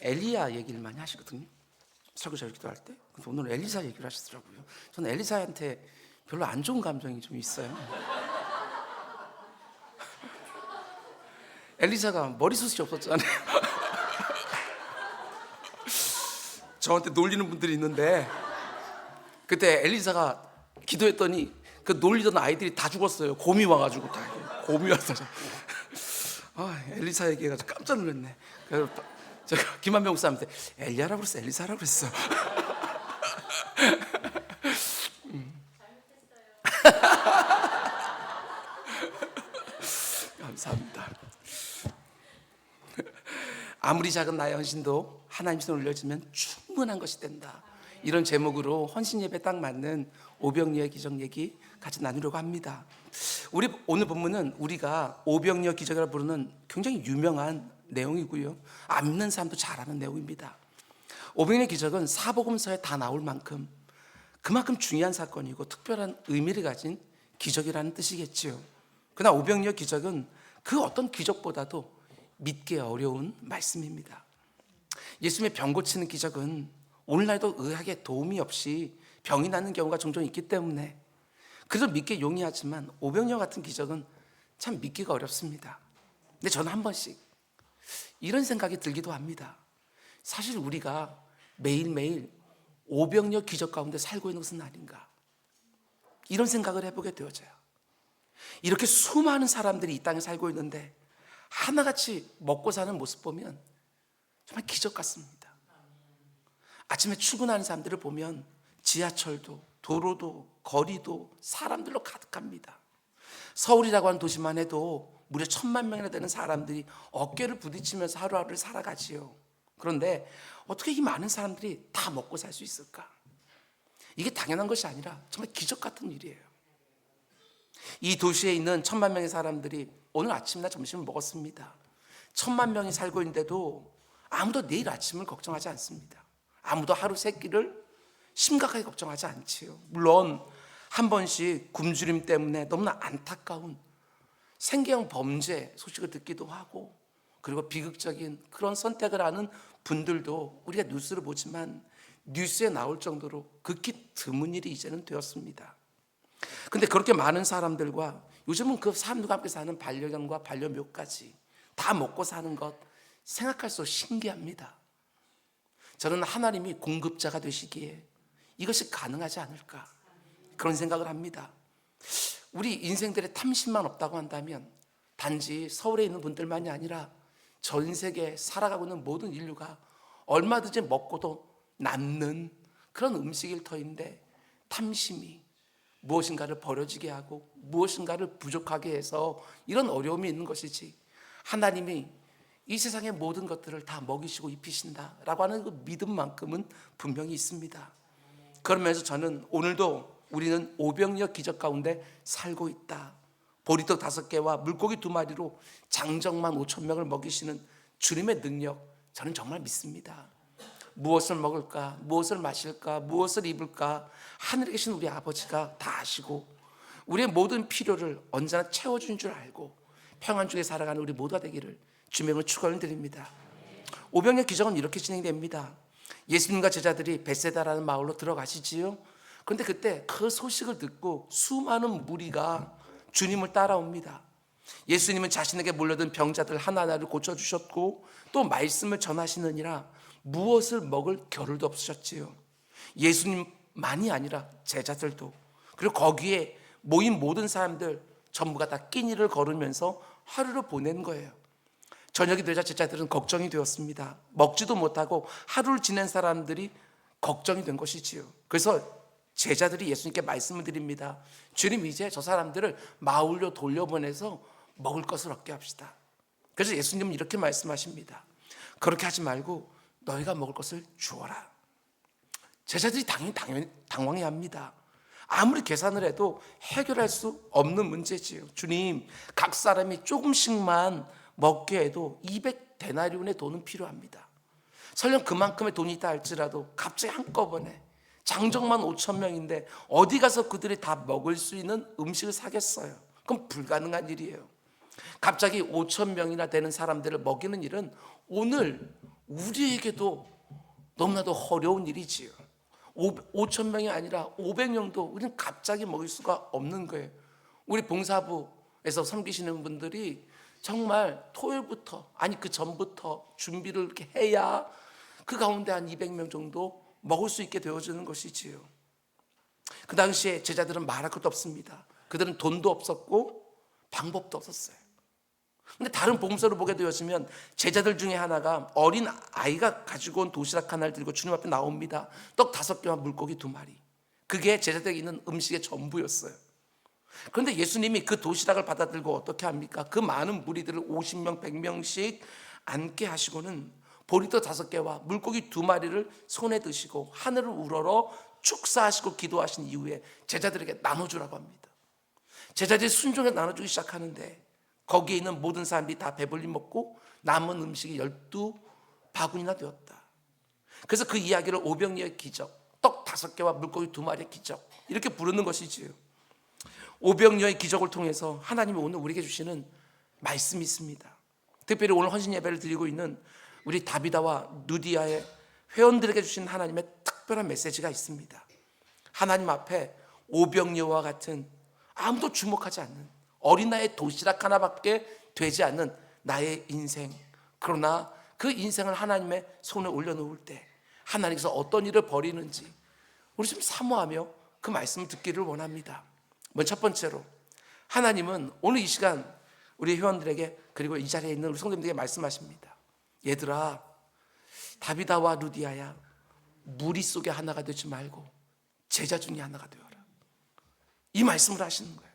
엘리야 얘기를 많이 하시거든요. 설교자 기도할 때. 근데 오늘 엘리사 얘기를 하시더라고요. 저는 엘리사한테 별로 안 좋은 감정이 좀 있어요. 엘리사가 머리숱이 없었잖아요. 저한테 놀리는 분들이 있는데 그때 엘리사가 기도했더니 그 놀리던 아이들이 다 죽었어요. 곰이 와가지고 다 곰이 와서 엘리사 얘기해가지고 깜짝 놀랐네. 그래서 제가 김한명 목사님한테 엘리야라고 그랬어, 엘리사라고 그랬어. 감사합니다. 아무리 작은 나의 헌신도 하나님 손에 올려주면 충분한 것이 된다. 이런 제목으로 헌신 예배 딱 맞는 오병이어 기적 얘기 같이 나누려고 합니다. 우리 오늘 본문은 우리가 오병이어 기적이라고 부르는 굉장히 유명한 내용이고요. 안 믿는 사람도 잘 아는 내용입니다. 오병이어 기적은 사복음서에 다 나올 만큼 그만큼 중요한 사건이고 특별한 의미를 가진 기적이라는 뜻이겠지요. 그러나 오병이어 기적은 그 어떤 기적보다도 믿기 어려운 말씀입니다. 예수님의 병 고치는 기적은 오늘날도 의학의 도움이 없이 병이 나는 경우가 종종 있기 때문에 그래도 믿기 용이하지만 오병이어 같은 기적은 참 믿기가 어렵습니다. 근데 저는 한 번씩 이런 생각이 들기도 합니다. 사실 우리가 매일매일 오병이어 기적 가운데 살고 있는 것은 아닌가, 이런 생각을 해보게 되어져요. 이렇게 수많은 사람들이 이 땅에 살고 있는데 하나같이 먹고 사는 모습 보면 정말 기적 같습니다. 아침에 출근하는 사람들을 보면 지하철도 도로도 거리도 사람들로 가득합니다. 서울이라고 하는 도시만 해도 무려 1,000만 명이나 되는 사람들이 어깨를 부딪히면서 하루하루를 살아가지요. 그런데 어떻게 이 많은 사람들이 다 먹고 살 수 있을까? 이게 당연한 것이 아니라 정말 기적 같은 일이에요. 이 도시에 있는 1,000만 명의 사람들이 오늘 아침이나 점심을 먹었습니다. 1,000만 명이 살고 있는데도 아무도 내일 아침을 걱정하지 않습니다. 아무도 하루 세 끼를 심각하게 걱정하지 않지요. 물론 한 번씩 굶주림 때문에 너무나 안타까운 생계형 범죄 소식을 듣기도 하고, 그리고 비극적인 그런 선택을 하는 분들도 우리가 뉴스를 보지만 뉴스에 나올 정도로 극히 드문 일이 이제는 되었습니다. 근데 그렇게 많은 사람들과 요즘은 그 사람들과 함께 사는 반려견과 반려묘까지 다 먹고 사는 것 생각할수록 신기합니다. 저는 하나님이 공급자가 되시기에 이것이 가능하지 않을까, 그런 생각을 합니다. 우리 인생들의 탐심만 없다고 한다면 단지 서울에 있는 분들만이 아니라 전 세계에 살아가고 있는 모든 인류가 얼마든지 먹고도 남는 그런 음식일 터인데, 탐심이 무엇인가를 버려지게 하고 무엇인가를 부족하게 해서 이런 어려움이 있는 것이지, 하나님이 이 세상의 모든 것들을 다 먹이시고 입히신다라고 하는 그 믿음만큼은 분명히 있습니다. 그러면서 저는 오늘도 우리는 오병이어 기적 가운데 살고 있다. 보리떡 5개와 물고기 2마리로 장정만 5,000명을 먹이시는 주님의 능력, 저는 정말 믿습니다. 무엇을 먹을까, 무엇을 마실까, 무엇을 입을까, 하늘에 계신 우리 아버지가 다 아시고 우리의 모든 필요를 언제나 채워준 줄 알고 평안 중에 살아가는 우리 모두가 되기를 주명을 축원드립니다. 오병이어 기적은 이렇게 진행됩니다. 예수님과 제자들이 벳세다라는 마을로 들어가시지요. 그런데 그때 그 소식을 듣고 수많은 무리가 주님을 따라옵니다. 예수님은 자신에게 몰려든 병자들 하나하나를 고쳐주셨고 또 말씀을 전하시느니라 무엇을 먹을 겨를도 없으셨지요. 예수님만이 아니라 제자들도, 그리고 거기에 모인 모든 사람들 전부가 다 끼니를 거르면서 하루를 보낸 거예요. 저녁이 되자 제자들은 걱정이 되었습니다. 먹지도 못하고 하루를 지낸 사람들이 걱정이 된 것이지요. 그래서 제자들이 예수님께 말씀을 드립니다. 주님, 이제 저 사람들을 마을로 돌려보내서 먹을 것을 얻게 합시다. 그래서 예수님은 이렇게 말씀하십니다. 그렇게 하지 말고 너희가 먹을 것을 주어라. 제자들이 당연히 당황해합니다. 아무리 계산을 해도 해결할 수 없는 문제지요. 주님, 각 사람이 조금씩만 먹게 해도 200데나리온의 돈은 필요합니다. 설령 그만큼의 돈이 있다 할지라도 갑자기 한꺼번에 장정만 5,000명인데 어디 가서 그들이 다 먹을 수 있는 음식을 사겠어요? 그건 불가능한 일이에요. 갑자기 5,000명이나 되는 사람들을 먹이는 일은 오늘 우리에게도 너무나도 어려운 일이지요. 5천 명이 아니라 500명도 우리는 갑자기 먹일 수가 없는 거예요. 우리 봉사부에서 섬기시는 분들이 정말 토요일부터, 아니 그 전부터 준비를 이렇게 해야 그 가운데 한 200명 정도 먹을 수 있게 되어지는 것이지요. 그 당시에 제자들은 말할 것도 없습니다. 그들은 돈도 없었고 방법도 없었어요. 근데 다른 복음서를 보게 되었으면 제자들 중에 하나가 어린 아이가 가지고 온 도시락 하나를 들고 주님 앞에 나옵니다. 떡 5개와 물고기 2마리. 그게 제자들에게 있는 음식의 전부였어요. 그런데 예수님이 그 도시락을 받아 들고 어떻게 합니까? 그 많은 무리들을 50명, 100명씩 앉게 하시고는 보리떡 5개와 물고기 2마리를 손에 드시고 하늘을 우러러 축사하시고 기도하신 이후에 제자들에게 나눠주라고 합니다. 제자들이 순종해 나눠주기 시작하는데 거기에 있는 모든 사람들이 다 배불리 먹고 남은 음식이 12바구니나 되었다. 그래서 그 이야기를 오병이어의 기적, 떡 5개와 물고기 2마리의 기적, 이렇게 부르는 것이지요. 오병이어의 기적을 통해서 하나님이 오늘 우리에게 주시는 말씀이 있습니다. 특별히 오늘 헌신 예배를 드리고 있는 우리 다비다와 누디아의 회원들에게 주신 하나님의 특별한 메시지가 있습니다. 하나님 앞에 오병이어와 같은 아무도 주목하지 않는 어린아이의 도시락 하나밖에 되지 않는 나의 인생, 그러나 그 인생을 하나님의 손에 올려놓을 때 하나님께서 어떤 일을 벌이는지 우리 좀 사모하며 그 말씀을 듣기를 원합니다. 먼저 첫 번째로, 하나님은 오늘 이 시간 우리 회원들에게 그리고 이 자리에 있는 우리 성도님들에게 말씀하십니다. 얘들아, 다비다와 루디아야, 무리 속에 하나가 되지 말고 제자 중에 하나가 되어라. 이 말씀을 하시는 거예요.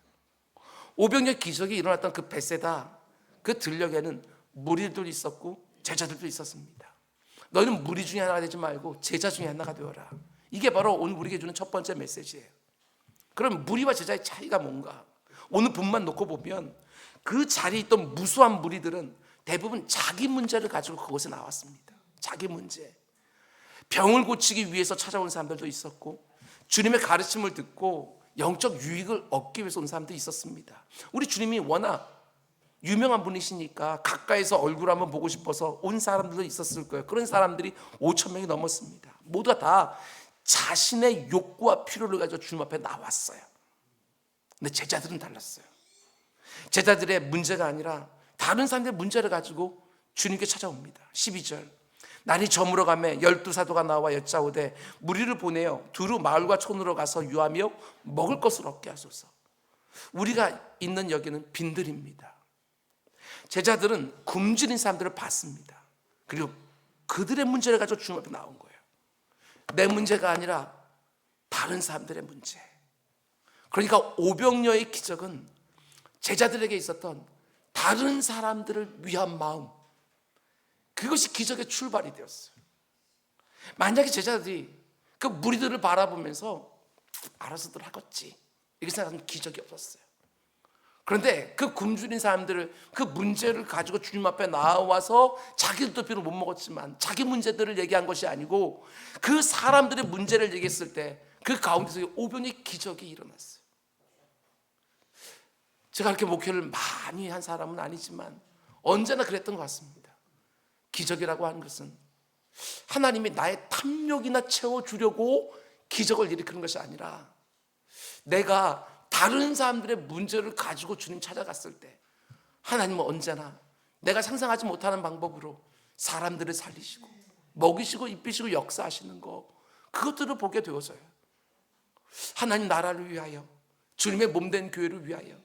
오병이어 기적이 일어났던 그 베세다 그 들녘에는 무리들도 있었고 제자들도 있었습니다. 너희는 무리 중에 하나가 되지 말고 제자 중에 하나가 되어라. 이게 바로 오늘 우리에게 주는 첫 번째 메시지예요. 그럼 무리와 제자의 차이가 뭔가? 오늘 본만 놓고 보면 그 자리에 있던 무수한 무리들은 대부분 자기 문제를 가지고 그곳에 나왔습니다. 자기 문제. 병을 고치기 위해서 찾아온 사람들도 있었고 주님의 가르침을 듣고 영적 유익을 얻기 위해서 온 사람도 있었습니다. 우리 주님이 워낙 유명한 분이시니까 가까이서 얼굴 한번 보고 싶어서 온 사람들도 있었을 거예요. 그런 사람들이 5천 명이 넘었습니다. 모두가 다 자신의 욕구와 필요를 가지고 주님 앞에 나왔어요. 근데 제자들은 달랐어요. 제자들의 문제가 아니라 다른 사람들의 문제를 가지고 주님께 찾아옵니다. 12절, 날이 저물어 가매 12사도가 나와 여짜오되 무리를 보내어 두루 마을과 촌으로 가서 유하며 먹을 것을 얻게 하소서. 우리가 있는 여기는 빈들입니다. 제자들은 굶주린 사람들을 봤습니다. 그리고 그들의 문제를 가지고 주님 앞에 나온 거예요. 내 문제가 아니라 다른 사람들의 문제. 그러니까 오병이어의 기적은 제자들에게 있었던 다른 사람들을 위한 마음, 그것이 기적의 출발이 되었어요. 만약에 제자들이 그 무리들을 바라보면서 알아서들 하겠지 이렇게 생각하면 기적이 없었어요. 그런데 그 굶주린 사람들을, 그 문제를 가지고 주님 앞에 나와서 자기들도 비록 못 먹었지만 자기 문제들을 얘기한 것이 아니고 그 사람들의 문제를 얘기했을 때 그 가운데서 오병이어의 기적이 일어났어요. 제가 그렇게 목회를 많이 한 사람은 아니지만 언제나 그랬던 것 같습니다. 기적이라고 하는 것은 하나님이 나의 탐욕이나 채워주려고 기적을 일으키는 것이 아니라 내가 다른 사람들의 문제를 가지고 주님 찾아갔을 때 하나님은 언제나 내가 상상하지 못하는 방법으로 사람들을 살리시고 먹이시고 입히시고 역사하시는 거, 그것들을 보게 되어서요. 하나님 나라를 위하여, 주님의 몸된 교회를 위하여,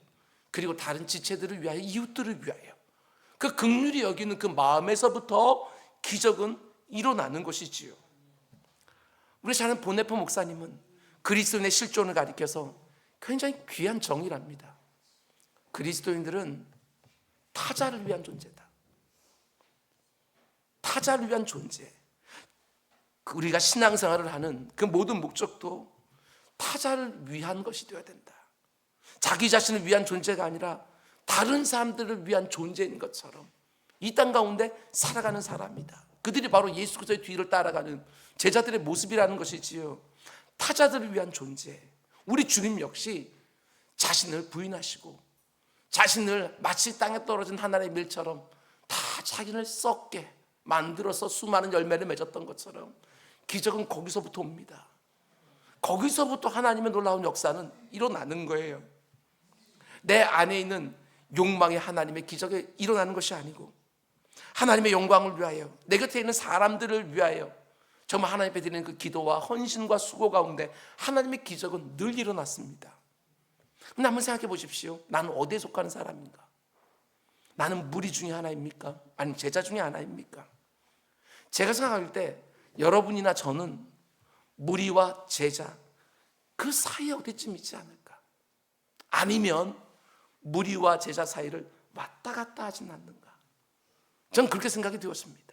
그리고 다른 지체들을 위하여, 이웃들을 위하여 그 긍휼히 여기는 그 마음에서부터 기적은 일어나는 것이지요. 우리 잘 아는 보네포 목사님은 그리스도인의 실존을 가리켜서 굉장히 귀한 정의랍니다. 그리스도인들은 타자를 위한 존재다. 타자를 위한 존재. 우리가 신앙생활을 하는 그 모든 목적도 타자를 위한 것이 되어야 된다. 자기 자신을 위한 존재가 아니라 다른 사람들을 위한 존재인 것처럼 이 땅 가운데 살아가는 사람이다. 그들이 바로 예수 그리스도의 뒤를 따라가는 제자들의 모습이라는 것이지요. 타자들을 위한 존재. 우리 주님 역시 자신을 부인하시고 자신을 마치 땅에 떨어진 하늘의 밀처럼 다 자기를 썩게 만들어서 수많은 열매를 맺었던 것처럼 기적은 거기서부터 옵니다. 거기서부터 하나님의 놀라운 역사는 일어나는 거예요. 내 안에 있는 욕망이 하나님의 기적에 일어나는 것이 아니고 하나님의 영광을 위하여, 내 곁에 있는 사람들을 위하여 정말 하나님 앞에 드리는 그 기도와 헌신과 수고 가운데 하나님의 기적은 늘 일어났습니다. 근데 한번 생각해 보십시오. 나는 어디에 속하는 사람인가? 나는 무리 중에 하나입니까? 아니면 제자 중에 하나입니까? 제가 생각할 때 여러분이나 저는 무리와 제자 그 사이에 어디쯤 있지 않을까? 아니면 무리와 제자 사이를 왔다 갔다 하진 않는가? 전 그렇게 생각이 되었습니다.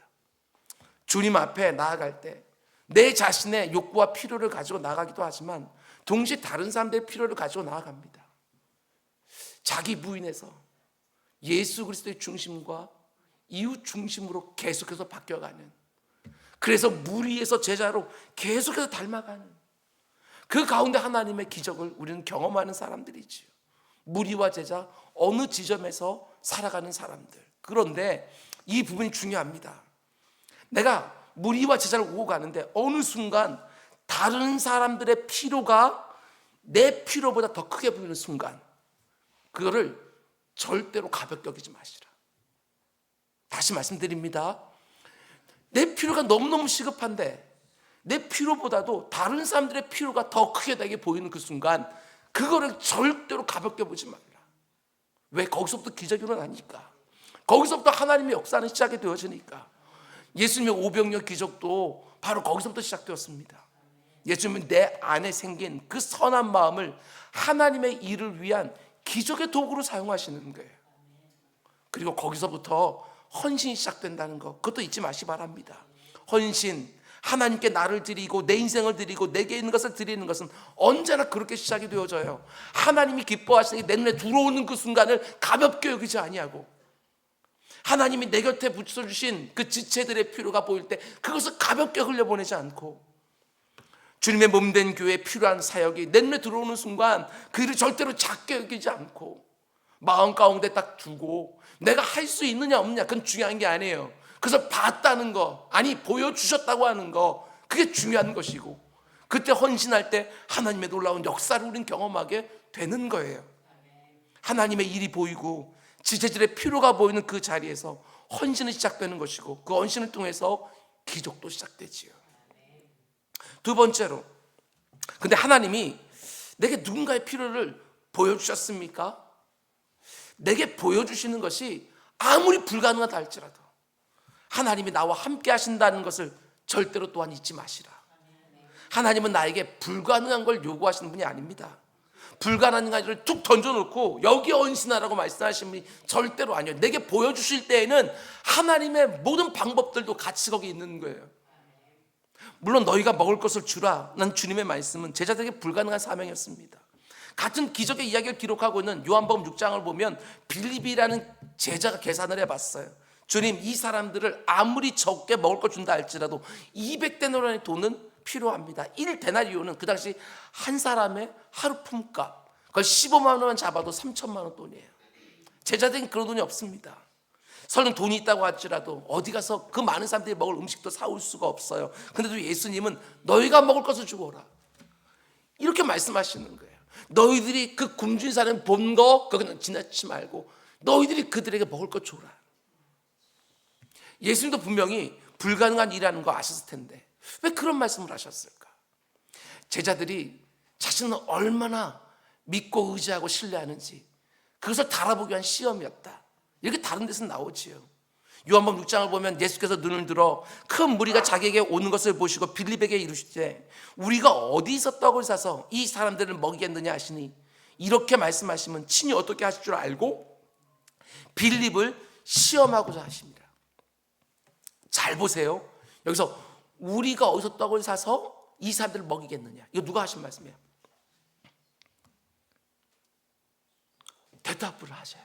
주님 앞에 나아갈 때 내 자신의 욕구와 필요를 가지고 나가기도 하지만 동시에 다른 사람들의 필요를 가지고 나아갑니다. 자기 부인에서 예수 그리스도의 중심과 이웃 중심으로 계속해서 바뀌어가는, 그래서 무리에서 제자로 계속해서 닮아가는 그 가운데 하나님의 기적을 우리는 경험하는 사람들이지요. 무리와 제자, 어느 지점에서 살아가는 사람들. 그런데 이 부분이 중요합니다. 내가 무리와 제자를 오고 가는데 어느 순간 다른 사람들의 필요가 내 필요보다 더 크게 보이는 순간, 그거를 절대로 가볍게 여기지 마시라. 다시 말씀드립니다. 내 필요가 너무너무 시급한데 내 필요보다도 다른 사람들의 필요가 더 크게 되게 보이는 그 순간, 그거를 절대로 가볍게 보지 말라. 왜? 거기서부터 기적이 일어나니까. 거기서부터 하나님의 역사는 시작이 되어지니까. 예수님의 오병이어 기적도 바로 거기서부터 시작되었습니다. 예수님은 내 안에 생긴 그 선한 마음을 하나님의 일을 위한 기적의 도구로 사용하시는 거예요. 그리고 거기서부터 헌신이 시작된다는 것, 그것도 잊지 마시기 바랍니다. 헌신, 하나님께 나를 드리고 내 인생을 드리고 내게 있는 것을 드리는 것은 언제나 그렇게 시작이 되어져요. 하나님이 기뻐하시는 게 내 눈에 들어오는 그 순간을 가볍게 여기지 아니하고, 하나님이 내 곁에 붙여주신 그 지체들의 필요가 보일 때 그것을 가볍게 흘려보내지 않고, 주님의 몸된 교회에 필요한 사역이 내 눈에 들어오는 순간 그 일을 절대로 작게 여기지 않고 마음 가운데 딱 두고, 내가 할 수 있느냐 없느냐 그건 중요한 게 아니에요. 그래서 봤다는 거, 아니 보여주셨다고 하는 거, 그게 중요한 것이고, 그때 헌신할 때 하나님의 놀라운 역사를 우리는 경험하게 되는 거예요. 하나님의 일이 보이고 지체들의 필요가 보이는 그 자리에서 헌신이 시작되는 것이고, 그 헌신을 통해서 기적도 시작되지요. 두 번째로, 근데 하나님이 내게 누군가의 필요를 보여주셨습니까? 내게 보여주시는 것이 아무리 불가능하다 할지라도 하나님이 나와 함께 하신다는 것을 절대로 또한 잊지 마시라. 하나님은 나에게 불가능한 걸 요구하시는 분이 아닙니다. 불가능한 일을 툭 던져놓고 여기 헌신하라고 말씀하시는 분이 절대로 아니에요. 내게 보여주실 때에는 하나님의 모든 방법들도 같이 거기 있는 거예요. 물론 너희가 먹을 것을 주라, 난 주님의 말씀은 제자들에게 불가능한 사명이었습니다. 같은 기적의 이야기를 기록하고 있는 요한복음 6장을 보면 빌립이라는 제자가 계산을 해봤어요. 주님, 이 사람들을 아무리 적게 먹을 거 준다 할지라도 200데나리온의 돈은 필요합니다. 1데나리온은 그 당시 한 사람의 하루 품값, 그걸 15만 원만 잡아도 3천만 원 돈이에요. 제자들은 그런 돈이 없습니다. 설령 돈이 있다고 할지라도 어디 가서 그 많은 사람들이 먹을 음식도 사올 수가 없어요. 근데도 예수님은 너희가 먹을 것을 주고 오라, 이렇게 말씀하시는 거예요. 너희들이 그 굶주린 사람 본 거 그거는 지나치지 말고 너희들이 그들에게 먹을 것 줘라. 예수님도 분명히 불가능한 일이라는 거 아셨을 텐데 왜 그런 말씀을 하셨을까? 제자들이 자신은 얼마나 믿고 의지하고 신뢰하는지 그것을 달아보기 위한 시험이었다, 이렇게 다른 데서 나오지요. 요한복음 6장을 보면 예수께서 눈을 들어 큰 무리가 자기에게 오는 것을 보시고 빌립에게 이르시되 우리가 어디서 떡을 사서 이 사람들을 먹이겠느냐 하시니, 이렇게 말씀하시면 친히 어떻게 하실 줄 알고 빌립을 시험하고자 하십니다. 잘 보세요. 여기서 우리가 어디서 떡을 사서 이 사람들을 먹이겠느냐, 이거 누가 하신 말씀이에요? 대답을 하셔요.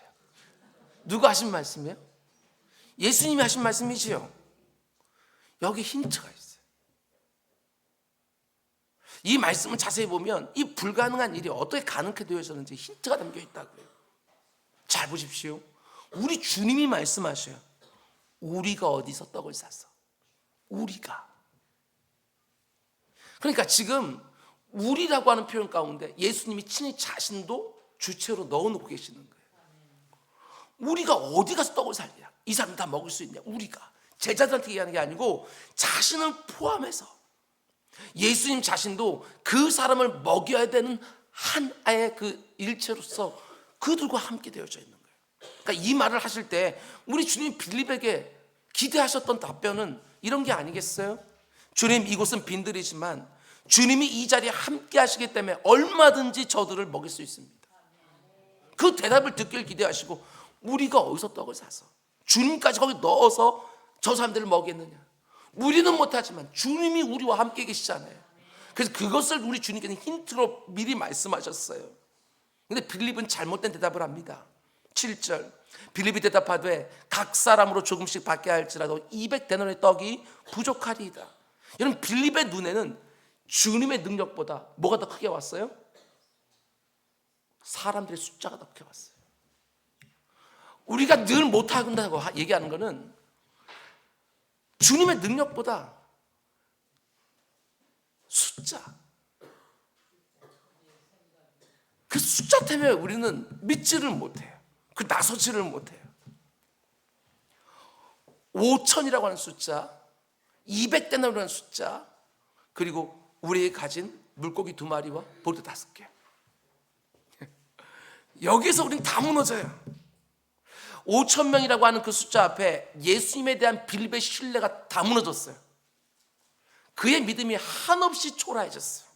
누가 하신 말씀이에요? 예수님이 하신 말씀이지요. 여기 힌트가 있어요. 이 말씀을 자세히 보면 이 불가능한 일이 어떻게 가능하게 되어졌는지 힌트가 담겨 있다고요. 잘 보십시오. 우리 주님이 말씀하셔요. 우리가 어디서 떡을 샀어? 우리가. 그러니까 지금 우리라고 하는 표현 가운데 예수님이 친히 자신도 주체로 넣어놓고 계시는 거예요. 우리가 어디 가서 떡을 살냐? 이 사람 다 먹을 수 있냐? 우리가. 제자들한테 얘기하는 게 아니고 자신을 포함해서 예수님 자신도 그 사람을 먹여야 되는 하나의 그 일체로서 그들과 함께 되어져 있는 거예요. 그러니까 이 말을 하실 때 우리 주님 빌립에게 기대하셨던 답변은 이런 게 아니겠어요? 주님, 이곳은 빈들이지만 주님이 이 자리에 함께 하시기 때문에 얼마든지 저들을 먹일 수 있습니다. 그 대답을 듣길 기대하시고 우리가 어디서 떡을 사서 주님까지 거기 넣어서 저 사람들을 먹겠느냐? 우리는 못하지만 주님이 우리와 함께 계시잖아요. 그래서 그것을 우리 주님께는 힌트로 미리 말씀하셨어요. 근데 빌립은 잘못된 대답을 합니다. 7절 빌립이 대답하되 각 사람으로 조금씩 받게 할지라도 200데나리의 떡이 부족하리이다. 여러분, 빌립의 눈에는 주님의 능력보다 뭐가 더 크게 왔어요? 사람들의 숫자가 더 크게 왔어요. 우리가 늘 못한다고 얘기하는 것은 주님의 능력보다 숫자, 그 숫자 때문에 우리는 믿지를 못해요. 그 나서지를 못해요. 5천이라고 하는 숫자, 200데나리라고 하는 숫자, 그리고 우리의 가진 물고기 2마리와 보트 5개. 여기에서 우리는 다 무너져요. 5천 명이라고 하는 그 숫자 앞에 예수님에 대한 빌립의 신뢰가 다 무너졌어요. 그의 믿음이 한없이 초라해졌어요.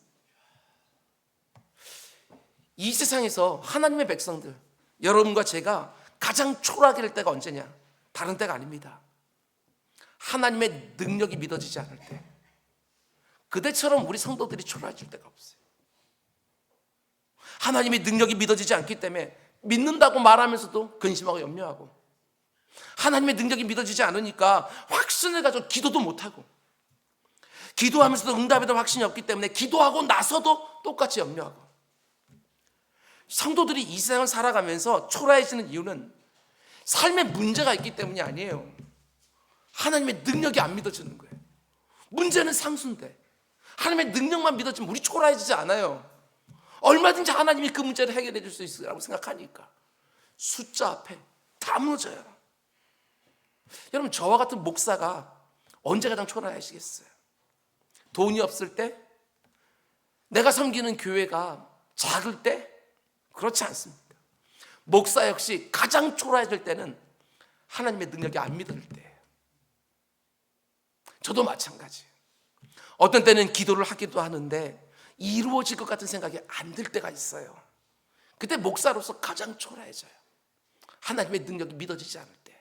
이 세상에서 하나님의 백성들, 여러분과 제가 가장 초라하게 될 때가 언제냐? 다른 때가 아닙니다. 하나님의 능력이 믿어지지 않을 때. 그때처럼 우리 성도들이 초라해질 때가 없어요. 하나님의 능력이 믿어지지 않기 때문에 믿는다고 말하면서도 근심하고 염려하고, 하나님의 능력이 믿어지지 않으니까 확신을 가지고 기도도 못하고, 기도하면서도 응답에 대한 확신이 없기 때문에 기도하고 나서도 똑같이 염려하고. 성도들이 이 세상을 살아가면서 초라해지는 이유는 삶에 문제가 있기 때문이 아니에요. 하나님의 능력이 안 믿어지는 거예요. 문제는 상수인데 하나님의 능력만 믿어지면 우리 초라해지지 않아요. 얼마든지 하나님이 그 문제를 해결해 줄 수 있으라고 생각하니까 숫자 앞에 다 무너져요. 여러분, 저와 같은 목사가 언제 가장 초라해지겠어요? 돈이 없을 때? 내가 섬기는 교회가 작을 때? 그렇지 않습니다. 목사 역시 가장 초라해질 때는 하나님의 능력이 안 믿어질 때예요. 저도 마찬가지예요. 어떤 때는 기도를 하기도 하는데 이루어질 것 같은 생각이 안 들 때가 있어요. 그때 목사로서 가장 초라해져요. 하나님의 능력이 믿어지지 않을 때.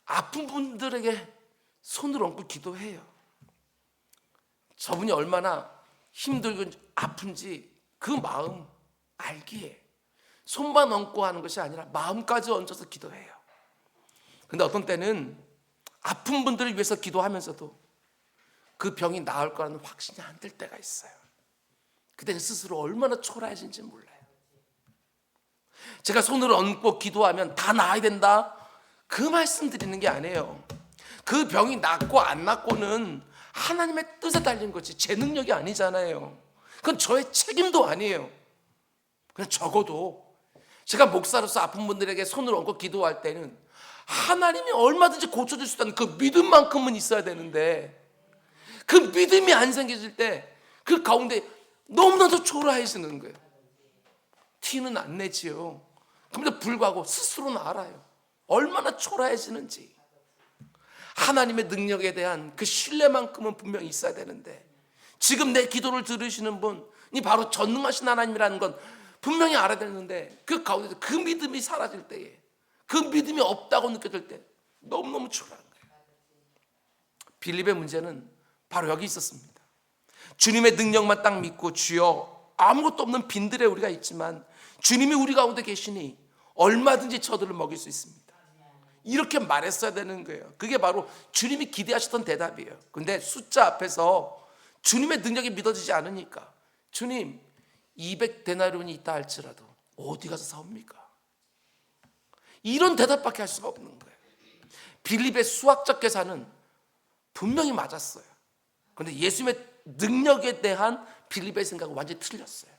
아픈 분들에게 손을 얹고 기도해요. 저분이 얼마나 힘들고 아픈지 그 마음 알기에 손만 얹고 하는 것이 아니라 마음까지 얹어서 기도해요. 근데 어떤 때는 아픈 분들을 위해서 기도하면서도 그 병이 나을 거라는 확신이 안 들 때가 있어요. 그때는 스스로 얼마나 초라해진지 몰라요. 제가 손을 얹고 기도하면 다 나아야 된다, 그 말씀 드리는 게 아니에요. 그 병이 낫고 안 낫고는 하나님의 뜻에 달린 거지 제 능력이 아니잖아요. 그건 저의 책임도 아니에요. 그냥 적어도 제가 목사로서 아픈 분들에게 손을 얹고 기도할 때는 하나님이 얼마든지 고쳐줄 수 있다는 그 믿음만큼은 있어야 되는데, 그 믿음이 안 생겨질 때 그 가운데 너무나도 초라해지는 거예요. 티는 안 내지요. 그런데 불구하고 스스로는 알아요. 얼마나 초라해지는지. 하나님의 능력에 대한 그 신뢰만큼은 분명히 있어야 되는데, 지금 내 기도를 들으시는 분이 바로 전능하신 하나님이라는 건 분명히 알아야 되는데, 그 가운데서 그 믿음이 사라질 때에, 그 믿음이 없다고 느껴질 때 너무너무 초라한 거예요. 빌립의 문제는 바로 여기 있었습니다. 주님의 능력만 딱 믿고 주여 아무것도 없는 빈들에 우리가 있지만 주님이 우리 가운데 계시니 얼마든지 저들을 먹일 수 있습니다. 이렇게 말했어야 되는 거예요. 그게 바로 주님이 기대하셨던 대답이에요. 근데 숫자 앞에서 주님의 능력이 믿어지지 않으니까, 주님 200데나리온이 있다 할지라도 어디 가서 사옵니까? 이런 대답밖에 할 수가 없는 거예요. 빌립의 수학적 계산은 분명히 맞았어요. 그런데 예수님의 능력에 대한 빌립의 생각은 완전히 틀렸어요.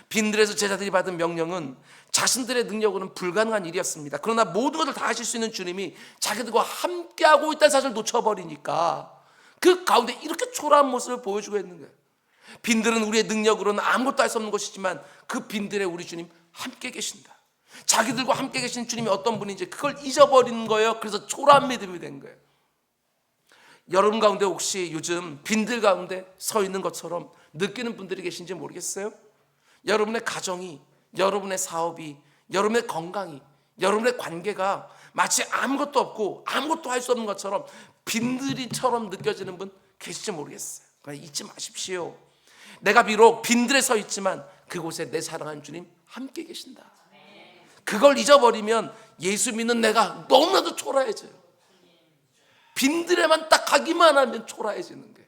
빈들에서 제자들이 받은 명령은 자신들의 능력으로는 불가능한 일이었습니다. 그러나 모든 것을 다 하실 수 있는 주님이 자기들과 함께하고 있다는 사실을 놓쳐버리니까 그 가운데 이렇게 초라한 모습을 보여주고 있는 거예요. 빈들은 우리의 능력으로는 아무것도 할 수 없는 것이지만 그 빈들에 우리 주님 함께 계신다. 자기들과 함께 계신 주님이 어떤 분인지 그걸 잊어버리는 거예요. 그래서 초라한 믿음이 된 거예요. 여러분 가운데 혹시 요즘 빈들 가운데 서 있는 것처럼 느끼는 분들이 계신지 모르겠어요? 여러분의 가정이, 여러분의 사업이, 여러분의 건강이, 여러분의 관계가 마치 아무것도 없고 아무것도 할 수 없는 것처럼 빈들이처럼 느껴지는 분 계실지 모르겠어요. 그러나 잊지 마십시오. 내가 비록 빈들에 서 있지만 그곳에 내 사랑하는 주님 함께 계신다. 그걸 잊어버리면 예수 믿는 내가 너무나도 초라해져요. 빈들에만 딱 가기만 하면 초라해지는 거예요.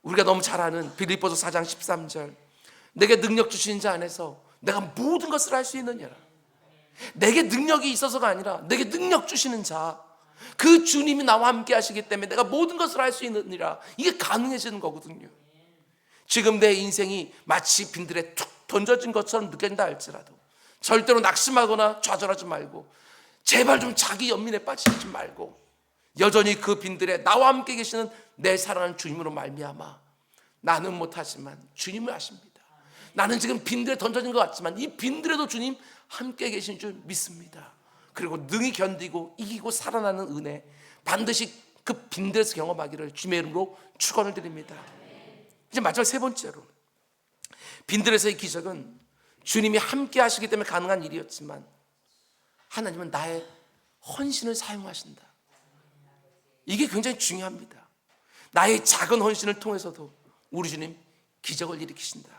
우리가 너무 잘 아는 빌립보서 4장 13절, 내게 능력 주시는 자 안에서 내가 모든 것을 할 수 있느니라. 내게 능력이 있어서가 아니라 내게 능력 주시는 자, 그 주님이 나와 함께 하시기 때문에 내가 모든 것을 할 수 있느니라. 이게 가능해지는 거거든요. 지금 내 인생이 마치 빈들에 툭 던져진 것처럼 느껴진다 할지라도 절대로 낙심하거나 좌절하지 말고, 제발 좀 자기 연민에 빠지지 말고 여전히 그 빈들에 나와 함께 계시는 내 사랑하는 주님으로 말미암아 나는 못하지만 주님을 아십니다. 나는 지금 빈들에 던져진 것 같지만 이 빈들에도 주님 함께 계신 줄 믿습니다. 그리고 능히 견디고 이기고 살아나는 은혜 반드시 그 빈들에서 경험하기를 주님의 이름으로 축원을 드립니다. 이제 마지막 세 번째로, 빈들에서의 기적은 주님이 함께 하시기 때문에 가능한 일이었지만 하나님은 나의 헌신을 사용하신다. 이게 굉장히 중요합니다. 나의 작은 헌신을 통해서도 우리 주님 기적을 일으키신다.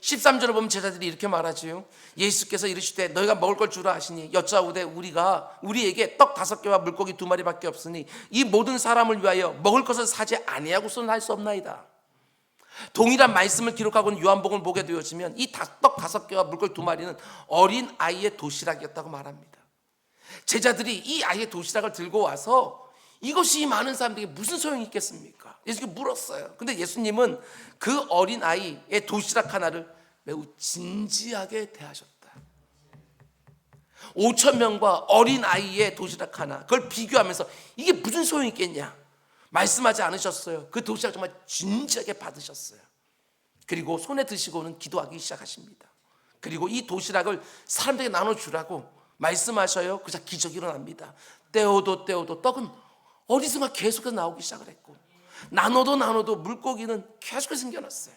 13절을 보면 제자들이 이렇게 말하지요. 예수께서 이르시되 너희가 먹을 걸 주라 하시니 여짜오되 우리에게 떡 5개와 물고기 2마리밖에 없으니 이 모든 사람을 위하여 먹을 것을 사지 아니하고서는 할 수 없나이다. 동일한 말씀을 기록하고 있는 요한복음을 보게 되어지면 이 떡 5개와 물고기 2마리는 어린 아이의 도시락이었다고 말합니다. 제자들이 이 아이의 도시락을 들고 와서 이것이 이 많은 사람들에게 무슨 소용이 있겠습니까? 예수님께 물었어요. 근데 예수님은 그 어린 아이의 도시락 하나를 매우 진지하게 대하셨다. 5,000명과 어린 아이의 도시락 하나, 그걸 비교하면서 이게 무슨 소용이 있겠냐 말씀하지 않으셨어요. 그 도시락 정말 진지하게 받으셨어요. 그리고 손에 드시고는 기도하기 시작하십니다. 그리고 이 도시락을 사람들에게 나눠주라고 말씀하셔요. 그래서 기적이 일어납니다. 떼어도 떡은 어디선가 계속해서 나오기 시작을 했고, 나눠도 물고기는 계속해서 생겨났어요.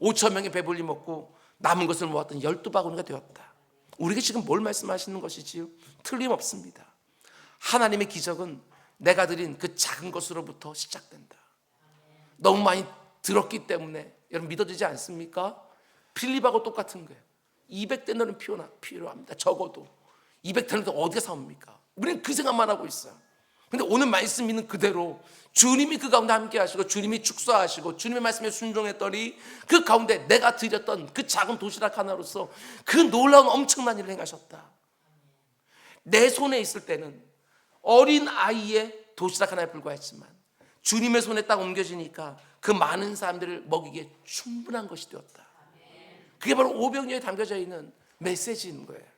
5,000명이 배불리 먹고 남은 것을 모았더니 12바구니가 되었다. 우리에게 지금 뭘 말씀하시는 것이지요? 틀림없습니다. 하나님의 기적은 내가 드린 그 작은 것으로부터 시작된다. 너무 많이 들었기 때문에 여러분 믿어지지 않습니까? 필립하고 똑같은 거예요. 200데나리온 필요합니다. 적어도 200데나리온 어디가 사옵니까? 우리는 그 생각만 하고 있어요. 근데 오늘 말씀 있는 그대로 주님이 그 가운데 함께 하시고 주님이 축사하시고 주님의 말씀에 순종했더니 그 가운데 내가 드렸던 그 작은 도시락 하나로서 그 놀라운 엄청난 일을 행하셨다. 내 손에 있을 때는 어린 아이의 도시락 하나에 불과했지만 주님의 손에 딱 옮겨지니까 그 많은 사람들을 먹이기에 충분한 것이 되었다. 그게 바로 오병이어에 담겨져 있는 메시지인 거예요.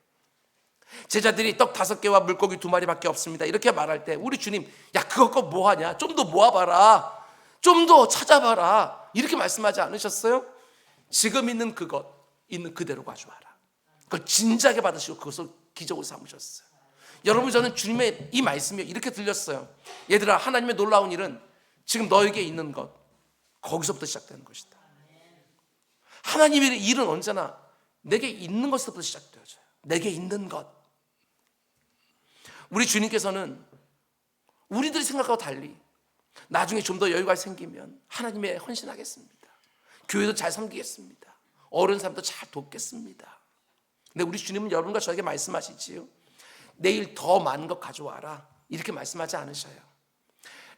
제자들이 떡 5개와 물고기 2마리밖에 없습니다 이렇게 말할 때 우리 주님, 야 그거 뭐하냐, 좀 더 모아봐라, 좀 더 찾아봐라 이렇게 말씀하지 않으셨어요? 지금 있는 그것 있는 그대로 가져와라. 그걸 진지하게 받으시고 그것을 기적으로 삼으셨어요. 여러분, 저는 주님의 이 말씀이 이렇게 들렸어요. 얘들아, 하나님의 놀라운 일은 지금 너에게 있는 것, 거기서부터 시작되는 것이다. 하나님의 일은 언제나 내게 있는 것부터 시작되어져요. 내게 있는 것. 우리 주님께서는 우리들이 생각하고 달리 나중에 좀 더 여유가 생기면 하나님의 헌신하겠습니다. 교회도 잘 섬기겠습니다. 어려운 사람도 잘 돕겠습니다. 근데 우리 주님은 여러분과 저에게 말씀하시지요. 내일 더 많은 것 가져와라 이렇게 말씀하지 않으셔요.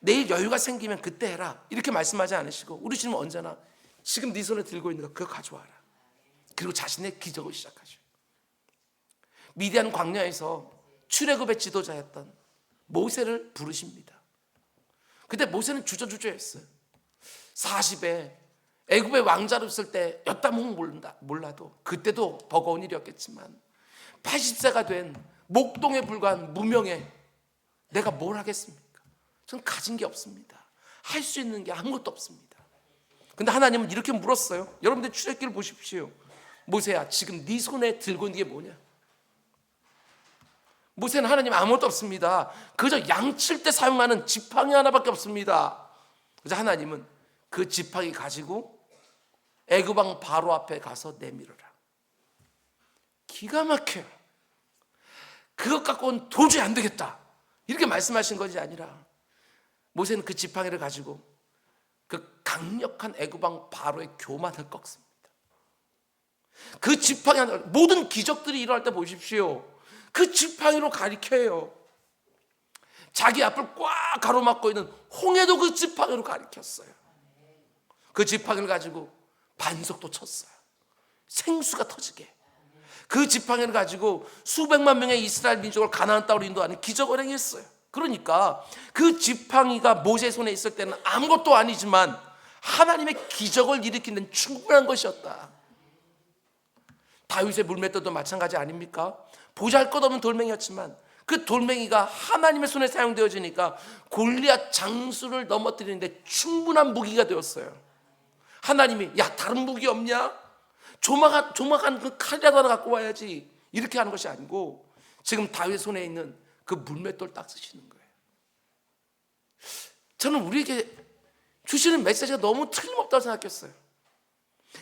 내일 여유가 생기면 그때 해라 이렇게 말씀하지 않으시고 우리 주님은 언제나 지금 네 손에 들고 있는 거 그거 가져와라. 그리고 자신의 기적을 시작하셔요. 미디안 광야에서 출애굽의 지도자였던 모세를 부르십니다. 그때 모세는 주저주저했어요. 40에 애굽의 왕자로 있을 때 엿다몽 몰라도 그때도 버거운 일이었겠지만 80세가 된 목동에 불과한 무명에 내가 뭘 하겠습니까? 저는 가진 게 없습니다. 할 수 있는 게 아무것도 없습니다. 근데 하나님은 이렇게 물었어요. 여러분들 출애굽기를 보십시오. 모세야, 지금 네 손에 들고 있는 게 뭐냐? 모세는 하나님 아무것도 없습니다. 그저 양칠 때 사용하는 지팡이 하나밖에 없습니다. 그래서 하나님은 그 지팡이 가지고 애굽 왕 바로 앞에 가서 내밀어라. 기가 막혀요. 그것 갖고는 도저히 안 되겠다, 이렇게 말씀하신 것이 아니라 모세는 그 지팡이를 가지고 그 강력한 애굽 왕 바로의 교만을 꺾습니다. 그 지팡이 하나, 모든 기적들이 일어날 때 보십시오. 그 지팡이로 가리켜요. 자기 앞을 꽉 가로막고 있는 홍해도 그 지팡이로 가리켰어요. 그 지팡이를 가지고 반석도 쳤어요. 생수가 터지게. 그 지팡이를 가지고 수백만 명의 이스라엘 민족을 가나안 땅으로 인도하는 기적을 행했어요. 그러니까 그 지팡이가 모세의 손에 있을 때는 아무것도 아니지만 하나님의 기적을 일으키는 데는 충분한 것이었다. 다윗의 물맷돌도 마찬가지 아닙니까? 보잘것없는 돌멩이였지만 그 돌멩이가 하나님의 손에 사용되어지니까 골리앗 장수를 넘어뜨리는데 충분한 무기가 되었어요. 하나님이 야, 다른 무기 없냐? 조막한 그 칼이라도 하나 갖고 와야지, 이렇게 하는 것이 아니고 지금 다윗 손에 있는 그 물맷돌 딱 쓰시는 거예요. 저는 우리에게 주시는 메시지가 너무 틀림없다고 생각했어요.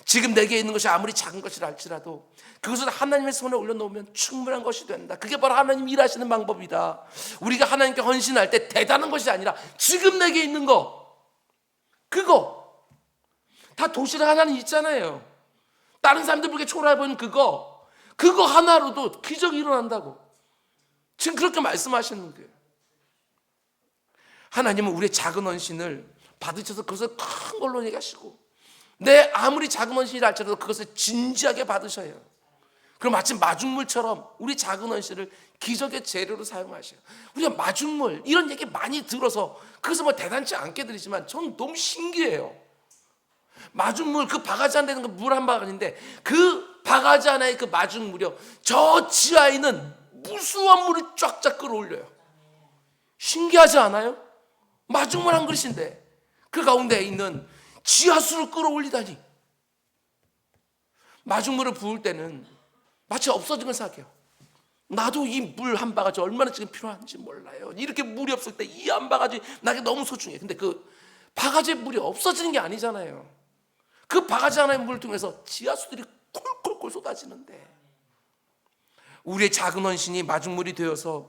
지금 내게 있는 것이 아무리 작은 것이라 할지라도 그것을 하나님의 손에 올려놓으면 충분한 것이 된다. 그게 바로 하나님 일하시는 방법이다. 우리가 하나님께 헌신할 때 대단한 것이 아니라 지금 내게 있는 거, 그거 다 도시락 하나는 있잖아요. 다른 사람들 보기에 초라해 보이는 그거 하나로도 기적이 일어난다고 지금 그렇게 말씀하시는 거예요. 하나님은 우리의 작은 헌신을 받으셔서 그것을 큰 걸로 얘기하시고, 내 아무리 작은 헌신이라 할지라도 그것을 진지하게 받으셔요. 그럼 마치 마중물처럼 우리 작은 헌신을 기적의 재료로 사용하셔요. 우리가 마중물 이런 얘기 많이 들어서 그것을 뭐 대단치 않게 들리지만 저는 너무 신기해요. 마중물, 그 바가지 안에 있는 거 물 한 바가지인데 그 바가지 안에 그 마중물이요, 저 지하에 있는 무수한 물을 쫙쫙 끌어올려요. 신기하지 않아요? 마중물 한 그릇인데 그 가운데 있는 지하수를 끌어올리다니. 마중물을 부을 때는 마치 없어진 걸 생각해요. 나도 이 물 한 바가지 얼마나 지금 필요한지 몰라요. 이렇게 물이 없을 때 이 한 바가지 나에게 너무 소중해. 근데 그 바가지의 물이 없어지는 게 아니잖아요. 그 바가지 하나의 물을 통해서 지하수들이 콜콜콜 쏟아지는데 우리의 작은 헌신이 마중물이 되어서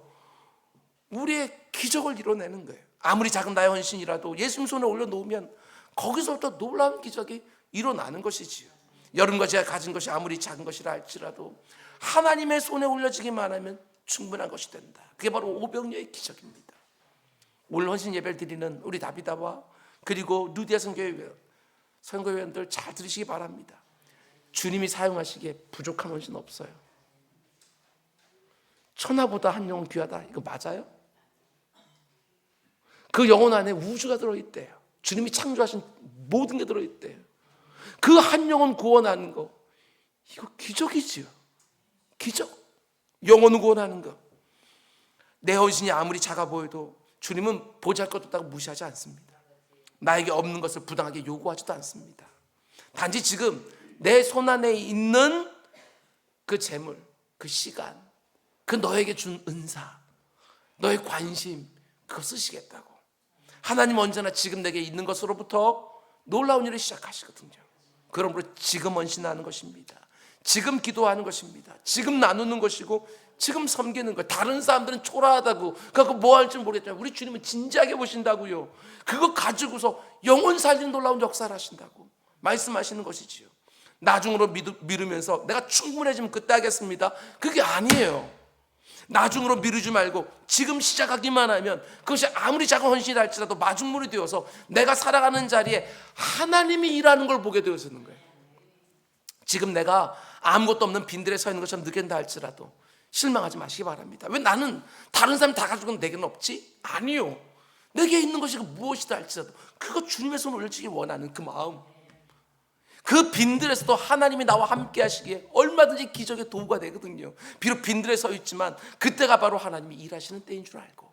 우리의 기적을 이뤄내는 거예요. 아무리 작은 나의 헌신이라도 예수님 손에 올려놓으면 거기서부터 놀라운 기적이 일어나는 것이지요. 여러분과 제가 가진 것이 아무리 작은 것이라 할지라도 하나님의 손에 올려지기만 하면 충분한 것이 된다. 그게 바로 오병이어의 기적입니다. 오늘 헌신 예배를 드리는 우리 다비다와 그리고 루디아 선교회원들 잘 들으시기 바랍니다. 주님이 사용하시기에 부족한 헌신 없어요. 천하보다 한 영혼 귀하다, 이거 맞아요? 그 영혼 안에 우주가 들어있대요. 주님이 창조하신 모든 게 들어있대요. 그 한 영혼 구원하는 거, 이거 기적이지요. 기적. 영혼 구원하는 거. 내 헌신이 아무리 작아 보여도 주님은 보잘것없다고 무시하지 않습니다. 나에게 없는 것을 부당하게 요구하지도 않습니다. 단지 지금 내 손 안에 있는 그 재물, 그 시간, 그 너에게 준 은사, 너의 관심, 그거 쓰시겠다고. 하나님 언제나 지금 내게 있는 것으로부터 놀라운 일을 시작하시거든요. 그러므로 지금 헌신하는 것입니다. 지금 기도하는 것입니다. 지금 나누는 것이고 지금 섬기는 거. 다른 사람들은 초라하다고 그거 뭐 할지 모르겠지만 우리 주님은 진지하게 보신다고요. 그거 가지고서 영혼 살리는 놀라운 역사를 하신다고 말씀하시는 것이지요. 나중으로 미루면서 내가 충분해지면 그때 하겠습니다, 그게 아니에요. 나중으로 미루지 말고 지금 시작하기만 하면 그것이 아무리 작은 헌신이라 할지라도 마중물이 되어서 내가 살아가는 자리에 하나님이 일하는 걸 보게 되어지는 거예요. 지금 내가 아무것도 없는 빈들에 서 있는 것처럼 느낀다 할지라도 실망하지 마시기 바랍니다. 왜 나는 다른 사람 다 가지고 내게는 없지? 아니요. 내게 있는 것이 무엇이다 할지라도 그거 주님의 손 올려주기 원하는 그 마음, 그 빈들에서도 하나님이 나와 함께 하시기에 얼마든지 기적의 도구가 되거든요. 비록 빈들에 서 있지만 그때가 바로 하나님이 일하시는 때인 줄 알고,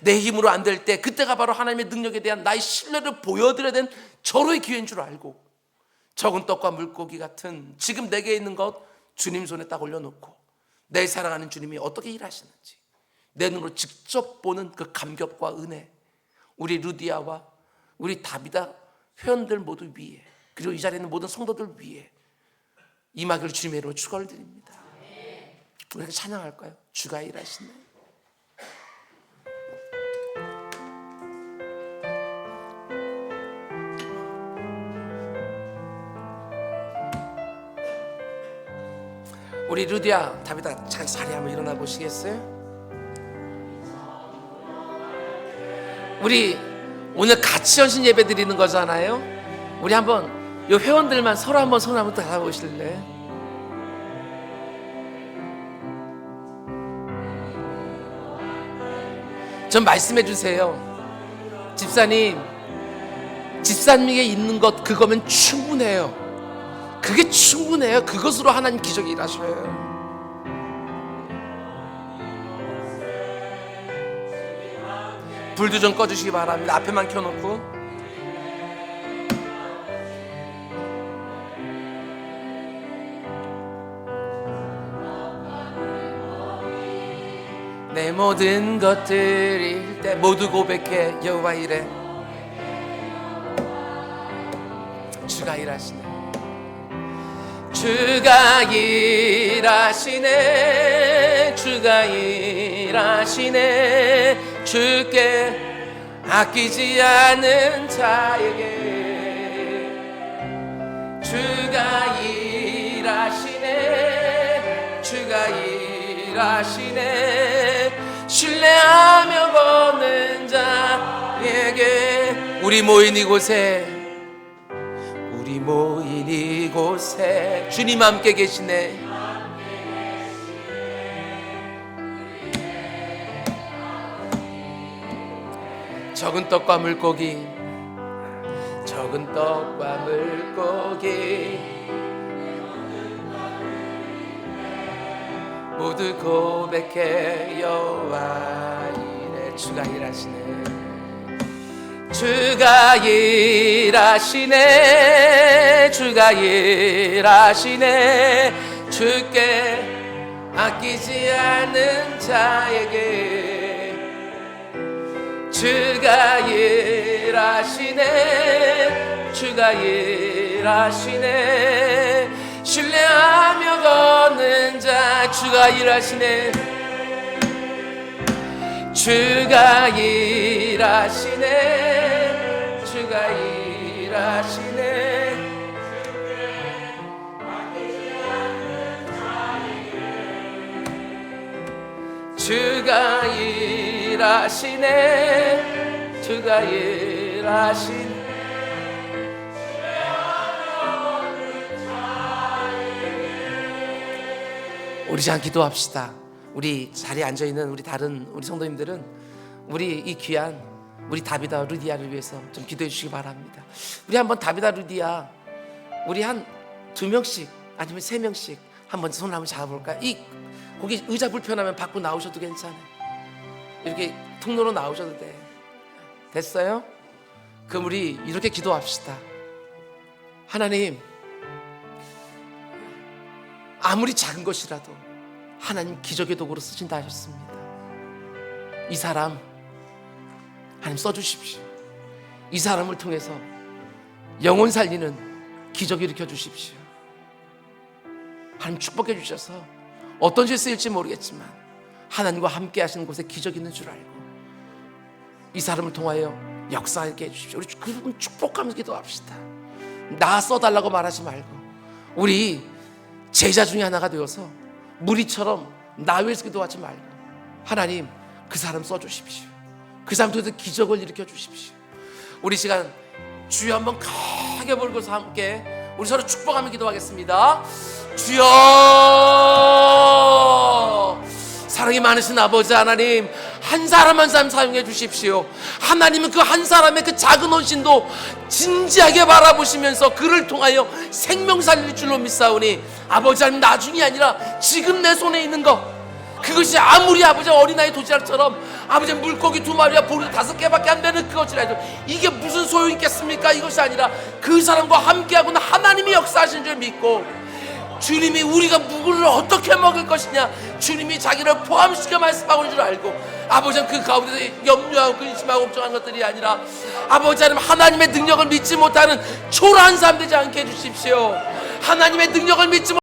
내 힘으로 안 될 때 그때가 바로 하나님의 능력에 대한 나의 신뢰를 보여드려야 되는 절호의 기회인 줄 알고, 적은 떡과 물고기 같은 지금 내게 있는 것 주님 손에 딱 올려놓고 내 사랑하는 주님이 어떻게 일하시는지 내 눈으로 직접 보는 그 감격과 은혜, 우리 루디아와 우리 다비다 회원들 모두 위에, 그리고 이 자리에 있는 모든 성도들 위에 임하기를 주님의 이름으로 축원을 드립니다. 우리가 찬양할까요? 주가 일하시네. 우리 루디아, 다비다 잠깐 자리에 한번 일어나 보시겠어요? 우리 오늘 같이 헌신 예배 드리는 거잖아요. 우리 한번 이 회원들만 서로 한번 손 한번 잡아보실래? 좀 말씀해 주세요. 집사님에게 있는 것 그거면 충분해요. 그게 충분해요. 그것으로 하나님 기적이 일하셔요. 불도 좀 꺼주시기 바랍니다. 앞에만 켜놓고. 내 모든 것들일 때 모두 고백해. 여호와 이래. 주가 일하시네. 주가 일하시네. 주가 일하시네. 주께 아끼지 않은 자에게 주가 일하시네. 주가 일하시네. 신뢰하며 걷는 자에게. 우리 모인 이곳에 주님 함께 계시네. 적은 떡과 물고기 모두 고백해. 여호와 이래. 주가 일하시네. 주가 일하시네. 주가 일하시네. 주께 아끼지 않은 자에게 주가 일하시네. 주가 일하시네. 신뢰하며 걷는 자. 주가 일하시네. 주가 일하시네. 주가 일하시네. 주가 일하시네. 주가 일하시네. 우리 잘 기도합시다. 우리 자리에 앉아있는 우리 다른 우리 성도님들은 우리 이 귀한 우리 다비다 루디아를 위해서 좀 기도해 주시기 바랍니다. 우리 한번 다비다 루디아 우리 한 2명씩 아니면 3명씩 한번 손을 한번 잡아볼까요? 거기 의자 불편하면 밖으로 나오셔도 괜찮아요. 이렇게 통로로 나오셔도 돼. 됐어요? 그럼 우리 이렇게 기도합시다. 하나님, 아무리 작은 것이라도 하나님 기적의 도구로 쓰신다 하셨습니다. 이 사람 하나님 써주십시오. 이 사람을 통해서 영혼 살리는 기적을 일으켜 주십시오. 하나님 축복해 주셔서 어떤 짓을 쓰일지 모르겠지만 하나님과 함께 하시는 곳에 기적이 있는 줄 알고 이 사람을 통하여 역사하게 해주십시오. 우리 그분 축복하면서 기도합시다. 나 써달라고 말하지 말고 우리 제자 중에 하나가 되어서 무리처럼 나 위해서 기도하지 말고 하나님 그 사람 써주십시오. 그 사람 통해서 기적을 일으켜 주십시오. 우리 시간 주여 한번 크게 벌고서 함께 우리 서로 축복하며 기도하겠습니다. 주여, 사랑이 많으신 아버지 하나님, 한 사람 한 사람 사용해 주십시오. 하나님은 그 한 사람의 그 작은 헌신도 진지하게 바라보시면서 그를 통하여 생명 살릴 줄로 믿사오니, 아버지 하나님, 나중이 아니라 지금 내 손에 있는 것, 그것이 아무리 아버지 어린아이 도시락처럼 아버지 물고기 2마리와 보리 5개밖에 안 되는 그것이라도 이게 무슨 소용이 있겠습니까? 이것이 아니라 그 사람과 함께하고는 하나님이 역사하시는 줄 믿고, 주님이 우리가 누구를 어떻게 먹을 것이냐, 주님이 자기를 포함시켜 말씀하고 있는 줄 알고, 아버지는 그 가운데서 염려하고 근심하고 걱정하는 것들이 아니라, 아버지 하나님, 하나님의 능력을 믿지 못하는 초라한 사람 되지 않게 해주십시오. 하나님의 능력을 믿지